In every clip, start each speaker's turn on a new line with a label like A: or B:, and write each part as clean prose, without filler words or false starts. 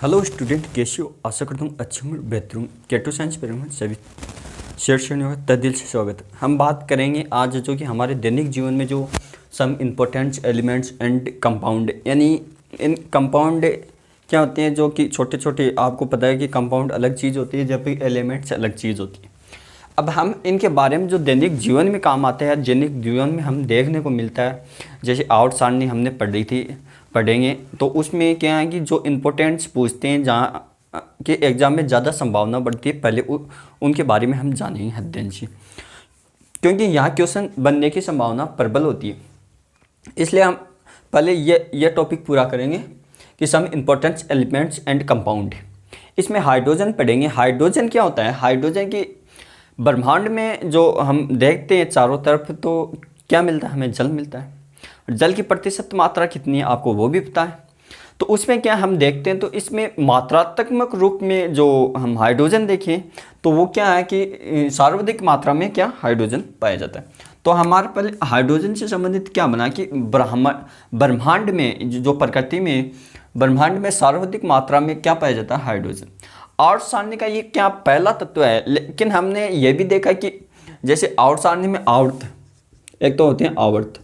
A: Hello student, कैसे हो? आशा करता हूँ अच्छे होंगे, बेहतर होंगे। केटो साइंस पर सभी शेयर करने हुए तहे दिल से स्वागत है। हम बात करेंगे आज जो कि हमारे दैनिक जीवन में जो some important elements and compound, यानी इन कंपाउंड क्या होते हैं, जो कि छोटे छोटे, आपको पता है कि कंपाउंड अलग चीज़ होती है जबकि एलिमेंट्स अलग चीज़ होती है। अब हम इनके बारे में जो दैनिक जीवन में काम आते हैं, दैनिक जीवन में हम देखने को मिलता है, जैसे आउट सारणी हमने पढ़ी थी, पढ़ेंगे तो उसमें क्या है कि जो इम्पोर्टेंट्स पूछते हैं, जहाँ के एग्ज़ाम में ज़्यादा संभावना बढ़ती है, पहले उनके बारे में हम जानेंगे हद्दें से, क्योंकि यहाँ क्वेश्चन बनने की संभावना प्रबल होती है। इसलिए हम पहले ये टॉपिक पूरा करेंगे कि सम इम्पोर्टेंट्स एलिमेंट्स एंड कंपाउंड। इसमें हाइड्रोजन पढ़ेंगे। हाइड्रोजन क्या होता है? हाइड्रोजन की ब्रह्मांड में जो हम देखते हैं चारों तरफ, तो क्या मिलता है? हमें जल मिलता है। जल की प्रतिशत मात्रा कितनी है आपको वो भी पता है। तो उसमें क्या हम देखते हैं, तो इसमें मात्रात्मक रूप में जो हम हाइड्रोजन देखें तो वो क्या है कि सर्वाधिक मात्रा में क्या हाइड्रोजन पाया जाता है। तो हमारे पहले हाइड्रोजन से संबंधित क्या बना कि ब्रह्मांड में जो प्रकृति में ब्रह्मांड में सर्वाधिक मात्रा में क्या पाया जाता है? हाइड्रोजन। आवर्त सारणी का ये क्या पहला तत्व है, लेकिन हमने ये भी देखा कि जैसे आवर्त सारणी में आवर्त, एक तो होते हैं आवर्त,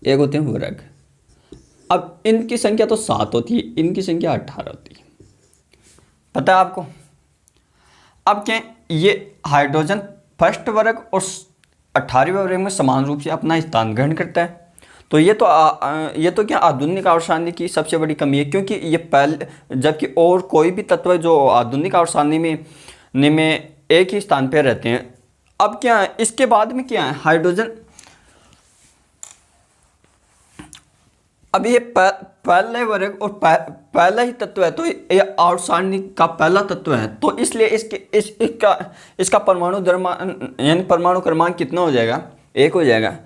A: एक होते हैं वर्ग। अब इनकी संख्या तो 7 होती है, इनकी संख्या 18 होती है, पता है आपको। अब क्या ये हाइड्रोजन फर्स्ट वर्ग और 18वें वर्ग में समान रूप से अपना स्थान ग्रहण करता है। तो ये तो क्या आधुनिक आवर्त सारणी की सबसे बड़ी कमी है, क्योंकि ये पहले, जबकि और कोई भी तत्व जो आधुनिक आवर्त सारणी में एक ही स्थान पर रहते हैं। अब क्या है, इसके बाद में क्या है हाइड्रोजन, अब ये पहले वर्ग और पहला ही तत्व है, तो ये आवर्त सारणी का पहला तत्व है, तो इसलिए इसका परमाणु द्रव्यमान यानी परमाणु क्रमांक कितना हो जाएगा? 1 हो जाएगा।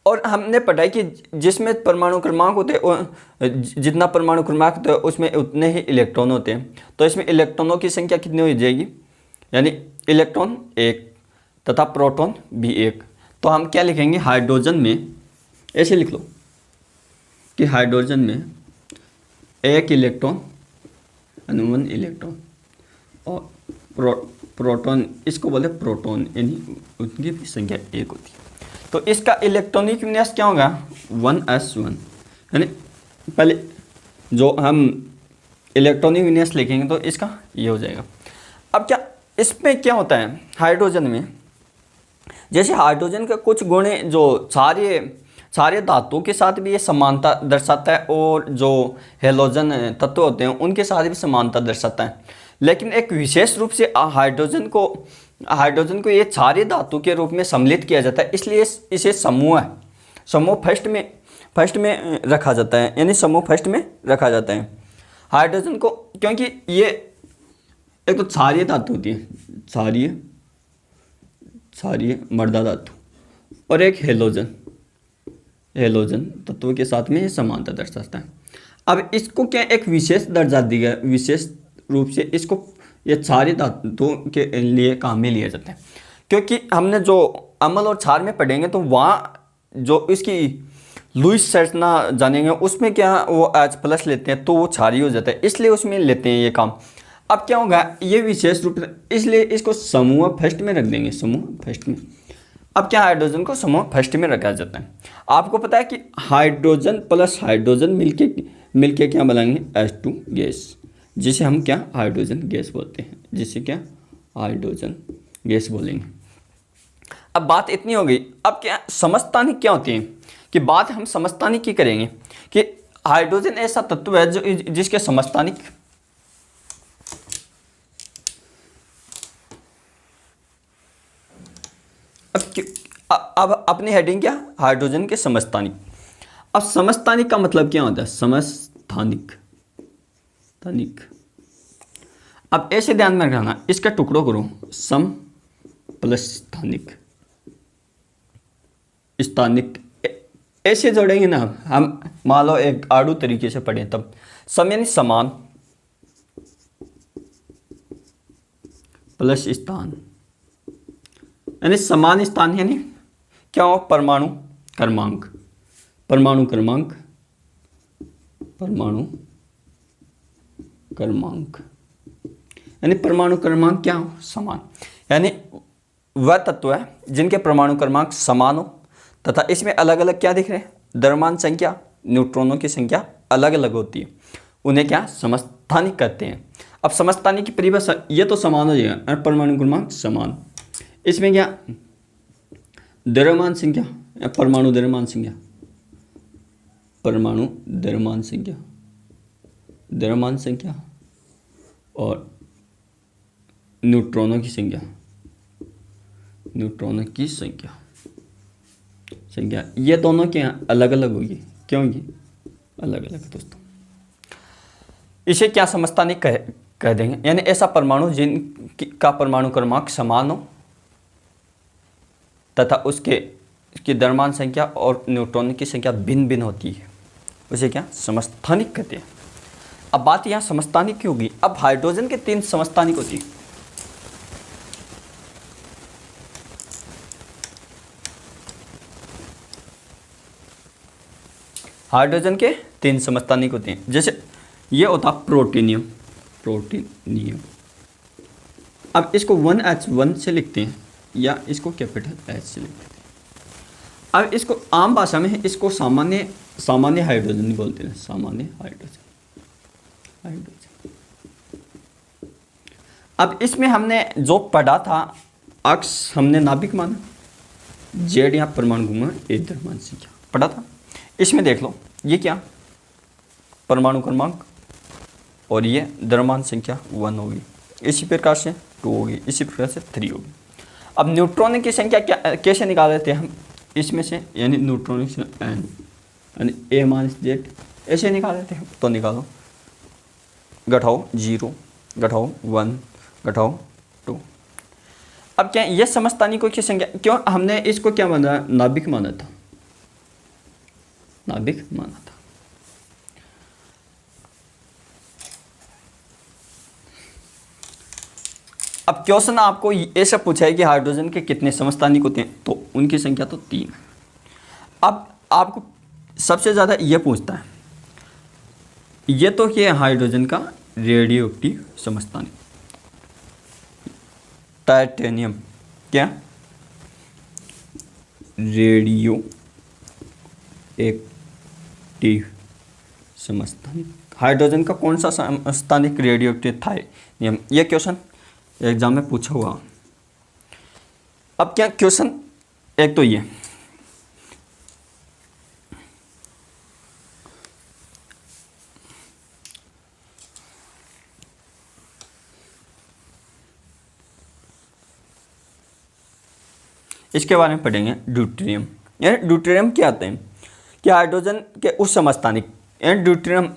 A: और हमने पढ़ा है कि जिसमें परमाणु क्रमांक होते हैं, जितना परमाणु क्रमांक होता है उसमें उतने ही इलेक्ट्रॉन होते हैं। तो इसमें इलेक्ट्रॉनों की संख्या कितनी हो जाएगी? यानी इलेक्ट्रॉन 1 तथा प्रोटॉन भी 1। तो हम क्या लिखेंगे हाइड्रोजन में? ऐसे लिख लो कि हाइड्रोजन में 1 इलेक्ट्रॉन, 1 इलेक्ट्रॉन, और प्रोटॉन, इसको बोलते प्रोटॉन, यानी उनकी भी संख्या 1 होती है। तो इसका इलेक्ट्रॉनिक विन्यास क्या होगा? 1s1। यानी पहले जो हम इलेक्ट्रॉनिक विन्यास लिखेंगे तो इसका ये हो जाएगा। अब क्या इसमें क्या होता है हाइड्रोजन में, जैसे हाइड्रोजन का कुछ गुण जो सारे धातुओं के साथ भी ये समानता दर्शाता है, और जो हेलोजन तत्व होते हैं उनके साथ भी समानता दर्शाता है। लेकिन एक विशेष रूप से हाइड्रोजन को ये सारे धातु के रूप में सम्मिलित किया जाता है, इसलिए इसे समूह फर्स्ट में रखा जाता है, यानी समूह फर्स्ट में रखा जाता है हाइड्रोजन को, क्योंकि ये एक तो क्षारीय धातु होती है, क्षारीय मर्दा धातु, और एक हेलोजन तत्व के साथ में ये समानता दर्शाता है। अब इसको क्या एक विशेष दर्जा दिया गया, विशेष रूप से इसको ये सारे धातुओं के लिए काम में लिया जाता है, क्योंकि हमने जो अम्ल और क्षार में पढ़ेंगे तो वहाँ जो इसकी लुईस संरचना जानेंगे, उसमें क्या वो H+ लेते हैं तो वो क्षारीय हो जाता है, इसलिए उसमें लेते हैं ये काम। अब क्या होगा ये विशेष रूप से, इसलिए इसको समूह फर्स्ट में रख देंगे, समूह फर्स्ट में। अब क्या हाइड्रोजन को समूह फर्स्ट में रखा जाता है। आपको पता है कि हाइड्रोजन प्लस हाइड्रोजन मिलके क्या बनाएंगे? H2 गैस, जिसे हम क्या हाइड्रोजन गैस बोलते हैं, जिसे क्या हाइड्रोजन गैस बोलेंगे। अब बात इतनी हो गई। अब क्या समस्थानिक क्या होती है, कि बात हम समस्थानिक की करेंगे कि हाइड्रोजन ऐसा तत्व है जो जिसके समस्थानिक, अब अपनी हेडिंग क्या? हाइड्रोजन के समस्थानिक। अब समस्थानिक का मतलब क्या होता है? समस्थानिक। अब ऐसे ध्यान में रखना, इसका टुकड़ों करो, सम प्लस स्थानिक, ऐसे जोड़ेंगे ना हम। मान लो एक आड़ू तरीके से पढ़ें तब सम यानी समान प्लस स्थान, यानी समान स्थान, यानी क्या हो? परमाणु क्रमांक, परमाणु क्रमांक, यानी परमाणु क्रमांक क्या हो, समान, यानी वह तत्व है जिनके परमाणु क्रमांक समान हो तथा इसमें अलग अलग क्या दिख रहे हैं, द्रव्यमान संख्या, न्यूट्रॉनों की संख्या अलग अलग होती है, उन्हें क्या समस्थानिक कहते हैं। अब समस्थानिक की परिभाषा, ये तो समान हो जाएगा, परमाणु क्रमांक समान, इसमें क्या द्रव्यमान संख्या या परमाणु द्रव्यमान संख्या, परमाणु द्रव्यमान संख्या, द्रव्यमान संख्या और न्यूट्रॉनों की संख्या, न्यूट्रॉनों की संख्या ये दोनों क्या अलग अलग होगी, क्यों होगी अलग अलग दोस्तों। इसे क्या समस्थानिक कह देंगे, यानी ऐसा परमाणु जिनका परमाणु क्रमांक समान हो तथा उसकी द्रव्यमान संख्या और न्यूट्रॉन की संख्या भिन्न भिन्न होती है, उसे क्या समस्थानिक कहते हैं। अब बात यहाँ समस्थानिक की होगी। अब हाइड्रोजन के 3 समस्थानिक होती है। हाइड्रोजन के 3 समस्थानिक होते हैं, जैसे ये होता प्रोटीनियम, अब इसको 1H1 से लिखते हैं या इसको कैपिटल H से लिखते हैं। अब इसको आम भाषा में इसको सामान्य हाइड्रोजन बोलते हैं, सामान्य हाइड्रोजन। अब इसमें हमने जो पढ़ा था, अक्स हमने नाभिक माना, जेड या परमाणु घूमना एक द्रव्यमान संख्या पढ़ा था। इसमें देख लो, ये क्या परमाणु क्रमांक और ये द्रव्यमान संख्या 1 होगी, इसी प्रकार से 2 होगी, इसी प्रकार से 3 होगी। अब न्यूट्रॉन की संख्या क्या कैसे निकाल देते हैं हम इसमें से, यानी न्यूट्रॉन की संख्या n यानी a-z ऐसे निकाल देते हैं। तो निकालो, घटाओ 0, घटाओ 1, घटाओ 2। अब क्या ये समस्थानिकों की संख्या, क्यों हमने इसको क्या माना, नाभिक माना था, नाभिक माना था। अब क्वेश्चन आपको ऐसा पूछा है कि हाइड्रोजन के कितने समस्थानिक होते हैं, तो उनकी संख्या तो 3 है। अब आपको सबसे ज़्यादा ये पूछता है, ये तो क्या है हाइड्रोजन का रेडियो एक्टिव समस्थानिक, टाइटेनियम क्या रेडियो एक्टिव समस्थानिक, हाइड्रोजन का कौन सा समस्थानिक रेडियो एक्टिव थाइनियम। ये क्वेश्चन एग्जाम में पूछा हुआ। अब क्या क्वेश्चन एक तो ये, इसके बारे में पढ़ेंगे ड्यूटेरियम। यानी ड्यूटेरियम क्या आते हैं कि हाइड्रोजन के उस समस्थानिक, यानी ड्यूटेरियम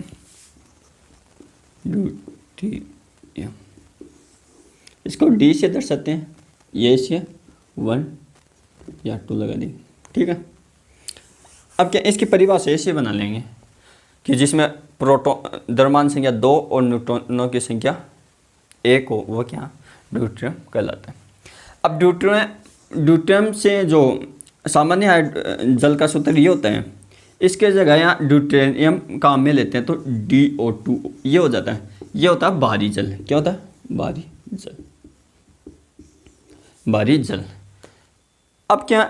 A: इसको डी से दर्शाते हैं, ये से 1 या 2 लगा देंगे, ठीक है। अब क्या इसकी परिभाषा ऐसे बना लेंगे कि जिसमें प्रोटॉन द्रव्यमान संख्या 2 और न्यूट्रॉनों की संख्या 1 हो, वो क्या ड्यूटेरियम कहलाता है। अब ड्यूटेरियम से जो सामान्य जल का सूत्र ये होता है, इसके जगह यहाँ ड्यूटेरियम काम में लेते हैं तो DO2 ये हो जाता है, ये होता है भारी जल। क्या होता है भारी जल, भारी जल। अब क्या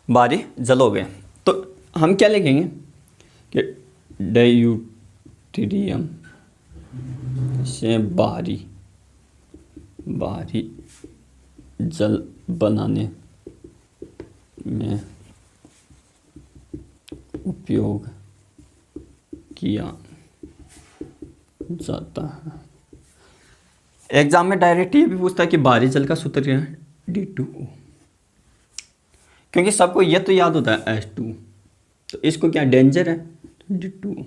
A: भारी जल हो गए, तो हम क्या लिखेंगे कि ड्यूटेरियम से भारी जल बनाने में उपयोग किया जाता है। एग्जाम में डायरेक्ट ये भी पूछता है कि भारी जल का सूत्र क्या है, D2O, क्योंकि सबको ये तो याद होता है H2, तो इसको क्या डेंजर है D2O।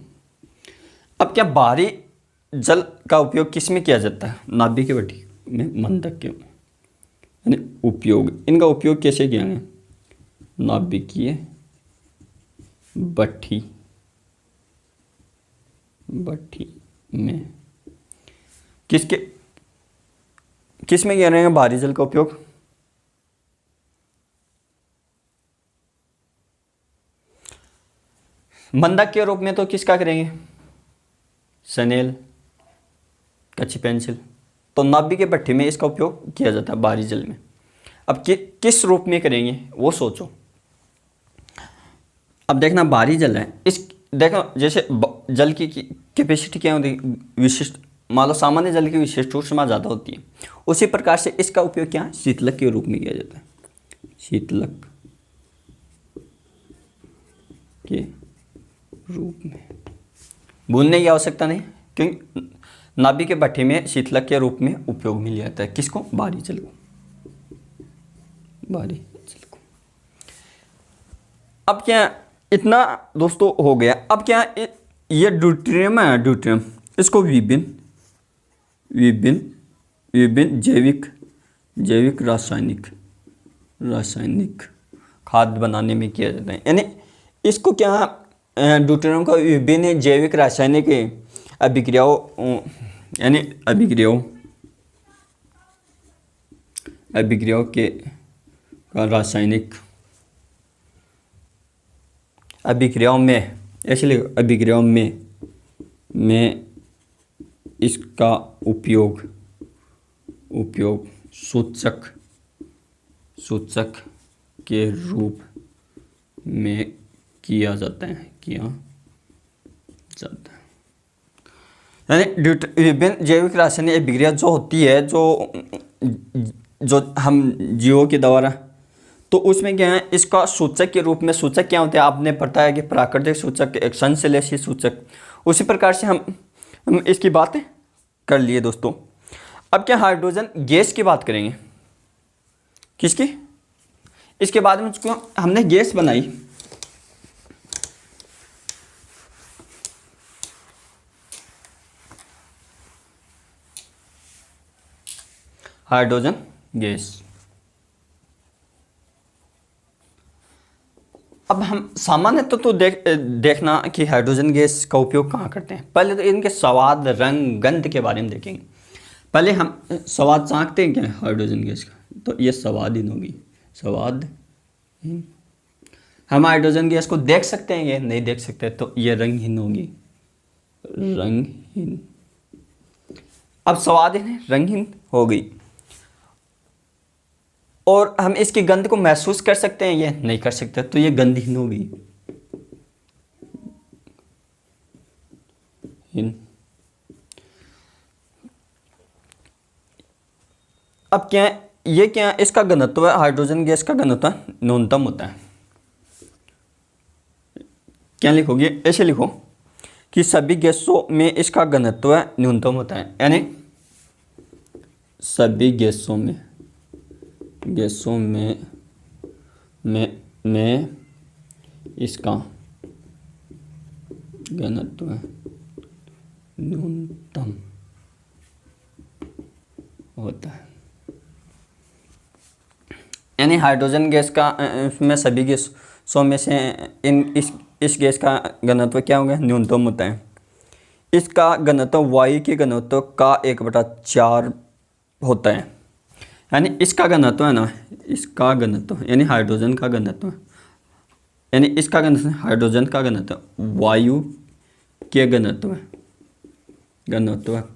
A: अब क्या भारी जल का उपयोग किस में किया जाता है, नाभिक के भट्टी में, मंदक के, यानी उपयोग, इनका उपयोग कैसे किया है, नाभिकीय भट्टी में, किस में किया रहे हैं भारी जल का उपयोग, बंधक के रूप में तो किसका करेंगे, सनेल, कच्ची पेंसिल। तो नाभिक के भट्ठी में इसका उपयोग किया जाता है बाहरी जल में। अब किस रूप में करेंगे वो सोचो। अब देखना बाहरी जल है, इस देखो जैसे जल की कैपेसिटी क्या होती है, विशिष्ट, मान लो सामान्य जल की विशिष्ट ऊष्मा ज़्यादा होती है, उसी प्रकार से इसका उपयोग क्या है, शीतलक के रूप में किया जाता है, शीतलक के रूप में। भूलने की आवश्यकता नहीं, क्योंकि नाभिक के भट्ठी में शीतलक के रूप में उपयोग में लिया जाता है। किसको, बाहरी जल को, बाहरी जल को। अब क्या इतना दोस्तों हो गया। अब क्या ये ड्यूटेरियम है, ड्यूटेरियम, इसको विभिन्न जैविक रासायनिक खाद बनाने में किया जाता है। यानी इसको क्या, ड्यूटेरियम का विभिन्न जैविक रासायनिक अभिक्रियाओं, यानी अभिक्रियाओं के रासायनिक अभिक्रियाओं में, इसलिए अभिक्रियाओं में इसका उपयोग सूचक के रूप में किया जाता है, यानी विभिन्न जैविक रासायनिक अभिक्रिया जो होती है, जो हम जीवों के द्वारा, तो उसमें क्या है, इसका सूचक के रूप में, सूचक क्या होते हैं आपने पता है कि प्राकृतिक सूचक, एक संश्लेषी सूचक, उसी प्रकार से हम इसकी बात कर लिए दोस्तों। अब क्या हाइड्रोजन गैस की बात करेंगे, किसकी, इसके बाद में हमने गैस बनाई, हाइड्रोजन गैस। अब हम सामान्य तो देखना कि हाइड्रोजन गैस का उपयोग कहाँ करते हैं। पहले तो इनके स्वाद, रंग, गंध के बारे में देखेंगे। पहले हम स्वाद चाखते हैं क्या हाइड्रोजन गैस का, तो ये स्वादहीन होगी, स्वादहीन। हम हाइड्रोजन गैस को देख सकते हैं, ये नहीं देख सकते, तो ये रंगहीन होगी, रंगहीन। अब स्वादहीन है, रंगहीन हो गई। और हम इसकी गंध को महसूस कर सकते हैं, ये नहीं कर सकते, तो ये गंधहीन होगी, अब क्या है, ये क्या है, इसका घनत्व है, हाइड्रोजन गैस का घनत्व न्यूनतम होता है। क्या लिखोगे, ऐसे लिखो कि सभी गैसों में इसका घनत्व न्यूनतम होता है, यानी सभी गैसों में इसका घनत्व न्यूनतम होता है। यानी हाइड्रोजन गैस का, इसमें सभी गैसों में से इस गैस का घनत्व क्या होगा, न्यूनतम होता है। इसका घनत्व वायु के घनत्व का 1/4 होता है। यानी इसका घनत्व है ना, इसका घनत्व यानी हाइड्रोजन का घनत्व, यानी इसका घनत्व, हाइड्रोजन का घनत्व वायु के घनत्व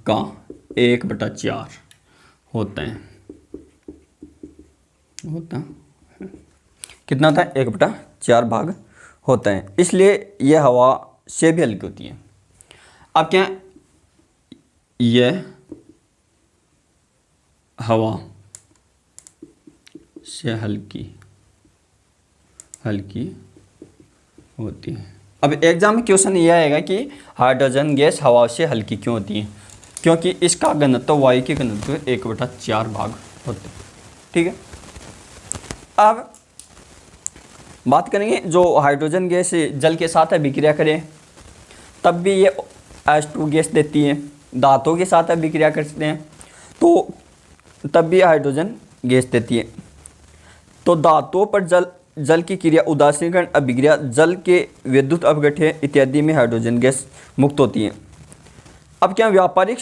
A: का 1/4 होता है। कितना होता है, 1/4 भाग होता है। इसलिए यह हवा से भी हल्की होती है। अब क्या, यह हवा से हल्की होती है। अब एग्जाम में क्वेश्चन यह आएगा कि हाइड्रोजन गैस हवा से हल्की क्यों होती है, क्योंकि इसका घनत्व वायु के घनत्व 1/4 भाग होते हैं। ठीक है, अब बात करेंगे जो हाइड्रोजन गैस जल के साथ अभिक्रिया करे तब भी ये H2 गैस देती है, धातुओं के साथ अभिक्रिया करते हैं तो तब भी हाइड्रोजन गैस देती है। तो धातुओं पर जल की क्रिया, उदासीकरण अभिक्रिया, जल के विद्युत अपघट्य इत्यादि में हाइड्रोजन गैस मुक्त होती है। अब क्या व्यापारिक,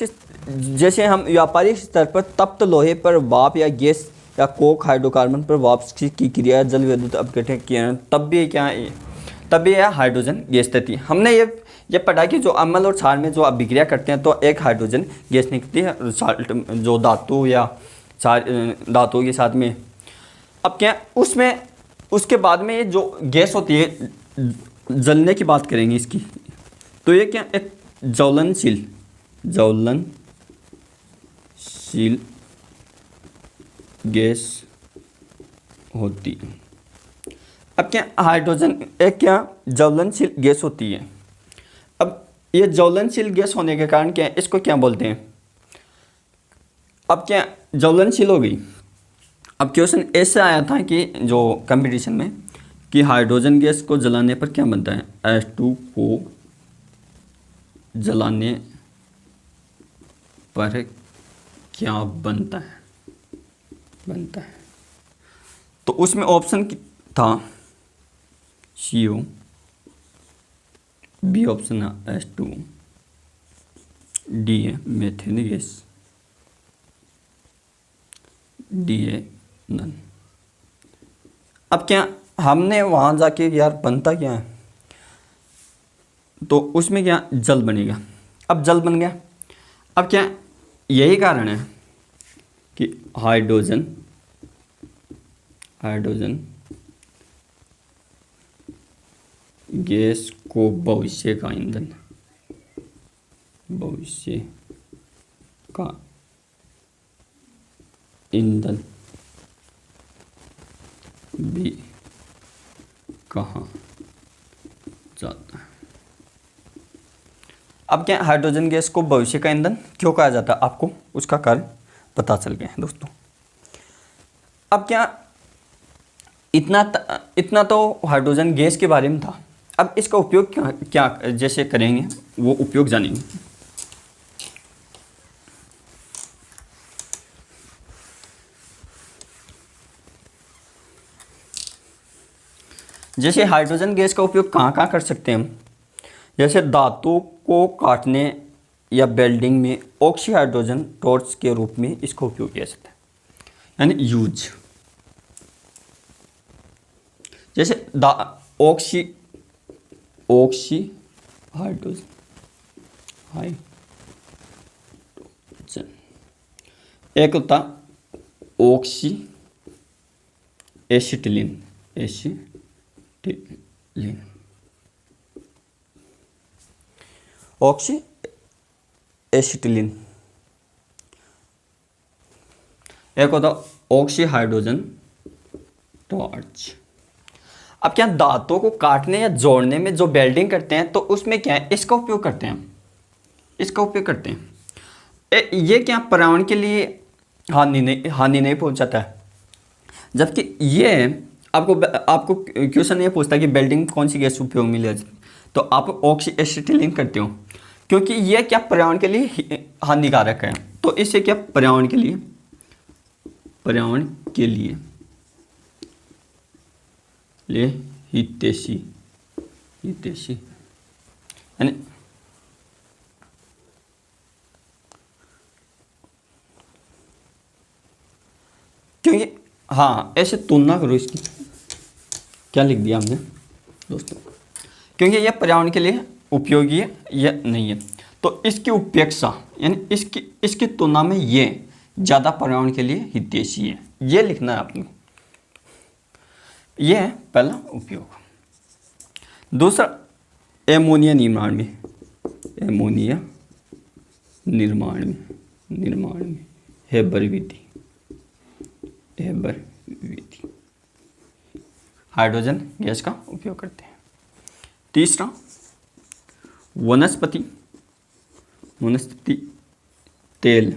A: जैसे हम व्यापारिक स्तर पर तप्त लोहे पर वाष्प या गैस या कोक हाइड्रोकार्बन पर वाष्प की क्रिया जल विद्युत अपघट्य किया, तब भी क्या तब यह हाइड्रोजन गैस देती है। हमने ये पढ़ा कि जो अम्ल और क्षार में जो अभिक्रिया करते हैं तो एक हाइड्रोजन गैस निकलती है साल्ट जो धातु या क्षार धातुओं के साथ में। अब क्या उसमें उसके बाद में ये जो गैस होती है जलने की बात करेंगे इसकी, तो ये क्या एक ज्वलनशील गैस होती है। अब क्या हाइड्रोजन एक क्या ज्वलनशील गैस होती है। अब ये ज्वलनशील गैस होने के कारण क्या इसको क्या बोलते हैं, अब क्या ज्वलनशील हो गई। अब क्वेश्चन ऐसे आया था कि जो कंपटीशन में कि हाइड्रोजन गैस को जलाने पर क्या बनता है, H2 को जलाने पर क्या बनता है तो उसमें ऑप्शन था CO, बी ऑप्शन है H2, डी है मेथेन गैस, डी है नन। अब क्या हमने वहाँ जाके यार बनता क्या है, तो उसमें क्या जल बनेगा। अब जल बन गया। अब क्या यही कारण है कि हाइड्रोजन गैस को भविष्य का ईंधन भी कहा जाता है। अब क्या हाइड्रोजन गैस को भविष्य का ईंधन क्यों कहा जाता है, आपको उसका कारण पता चल गया है दोस्तों। अब क्या इतना तो हाइड्रोजन गैस के बारे में था। अब इसका उपयोग क्या जैसे करेंगे वो उपयोग जानेंगे। जैसे हाइड्रोजन गैस का उपयोग कहाँ कर सकते हैं हम, जैसे धातु को काटने या वेल्डिंग में ऑक्सी हाइड्रोजन टॉर्च के रूप में इसका उपयोग किया जाता है, यानी यूज। जैसे ऑक्सी हाइड्रोजन एक होता ऑक्सी एसिटिलीन ऑक्सी एसिटिलीन, एक होता ऑक्सी हाइड्रोजन टॉर्च। अब क्या धातुओं को काटने या जोड़ने में जो वेल्डिंग करते हैं तो उसमें क्या है इसका उपयोग करते हैं, ये क्या पर्यावरण के लिए हानि नहीं पहुंचाता है। जबकि ये आपको क्वेश्चन ये पूछता है कि वेल्डिंग कौन सी गैस उपयोग में ले, तो आप ऑक्सी एसिटिलीन करते हो क्योंकि ये क्या पर्यावरण के लिए हानिकारक है। तो इससे क्या पर्यावरण के लिए हितैषी यानी क्योंकि हाँ ऐसे तुलना करो इसकी, क्या लिख दिया हमने दोस्तों, क्योंकि यह पर्यावरण के लिए उपयोगी है या नहीं है। तो इसकी उपेक्षा यानी इसकी तुलना में ये ज़्यादा पर्यावरण के लिए हितैषी है, ये लिखना है आपने। यह है पहला उपयोग। दूसरा एमोनिया निर्माण में हेबर विधि हाइड्रोजन गैस का उपयोग करते हैं। तीसरा वनस्पति तेल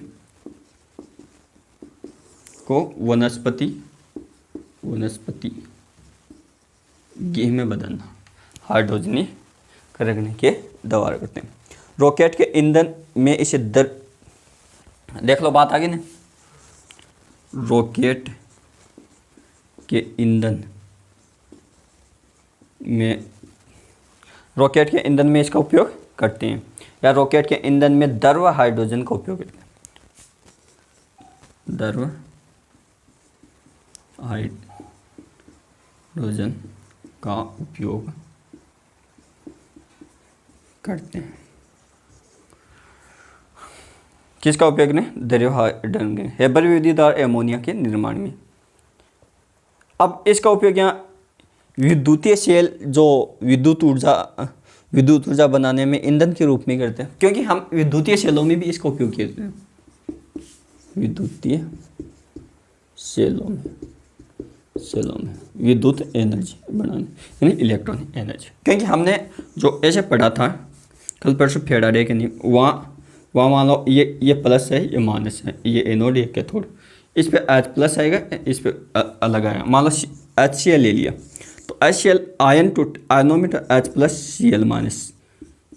A: को वनस्पति घी में बदलना हाइड्रोजनीकरण के द्वारा करते हैं। रॉकेट के ईंधन में इसे देख लो, बात आ गई ना। रॉकेट के ईंधन में इसका उपयोग करते हैं, या रॉकेट के ईंधन में द्रव हाइड्रोजन का उपयोग करते हैं। द्रव हाइड्रोजन का उपयोग करते हैं। किसका उपयोग ने द्रव हाइड्रोजन के हेबर विद्युत एमोनिया के निर्माण में। अब इसका उपयोग यहाँ विद्युतीय सेल जो विद्युत ऊर्जा बनाने में ईंधन के रूप में करते हैं, क्योंकि हम विद्युतीय सेलों में भी इसका उपयोग करते हैं। विद्युतीय सेलों में विद्युत एनर्जी बनाने यानी इलेक्ट्रॉनिक एनर्जी, क्योंकि हमने जो ऐसे पढ़ा था कल परसों फेराडे के नहीं, वहाँ मान लो ये प्लस है, ये माइनस है, ये एनोड ये कैथोड, इस पे H प्लस आएगा, इस पे अलग आएगा। मान लो HCl ले लिया तो HCl आयनोमीटर H plus Cl minus,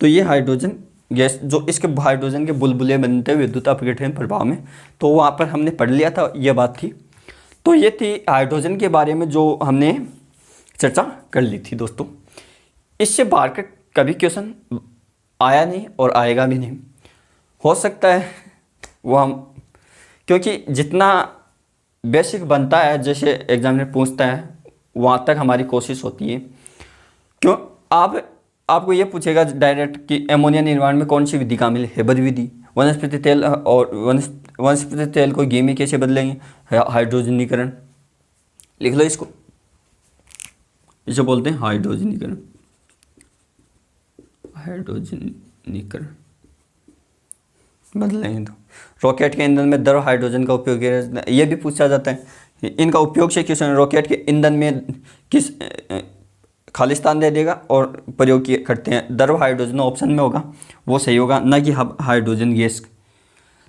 A: तो ये हाइड्रोजन गैस जो इसके हाइड्रोजन के बुलबुले बनते हैं विद्युत अपघटन प्रभाव में, तो वहाँ पर हमने पढ़ लिया था, ये बात थी। तो ये थी हाइड्रोजन के बारे में जो हमने चर्चा कर ली थी दोस्तों। इससे बाहर का कभी क्वेश्चन आया नहीं और आएगा भी नहीं। हो सकता है वो हम, क्योंकि जितना बेसिक बनता है जैसे एग्जामिनर पूछता है वहाँ तक हमारी कोशिश होती है। क्यों आपको ये पूछेगा डायरेक्ट कि एमोनिया निर्माण में कौन सी विधि कामिल है, हेबर विधि। वनस्पति तेल और वनस्पति तेल को घी में कैसे बदलेंगे, हाइड्रोजनीकरण। लिख लो इसको, इसे बोलते हैं हाइड्रोजनीकरण। बदलेंगे तो रॉकेट के ईंधन में द्रव हाइड्रोजन का उपयोग किया जाता है। ये भी पूछा जाता है इनका उपयोग से क्वेश्चन रॉकेट के ईंधन में किस खालिस्तान दे देगा और प्रयोग किए करते हैं, द्रव हाइड्रोजन ऑप्शन में होगा, वो सही होगा, ना कि hydrogen gas.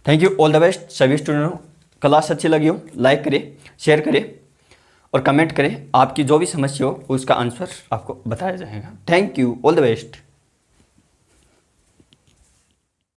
A: Thank you, all the best सभी स्टूडेंटों। क्लास अच्छी लगी हो लाइक करें, शेयर करें और कमेंट करें। आपकी जो भी समस्या हो उसका आंसर आपको बताया जाएगा। Thank you, all the best.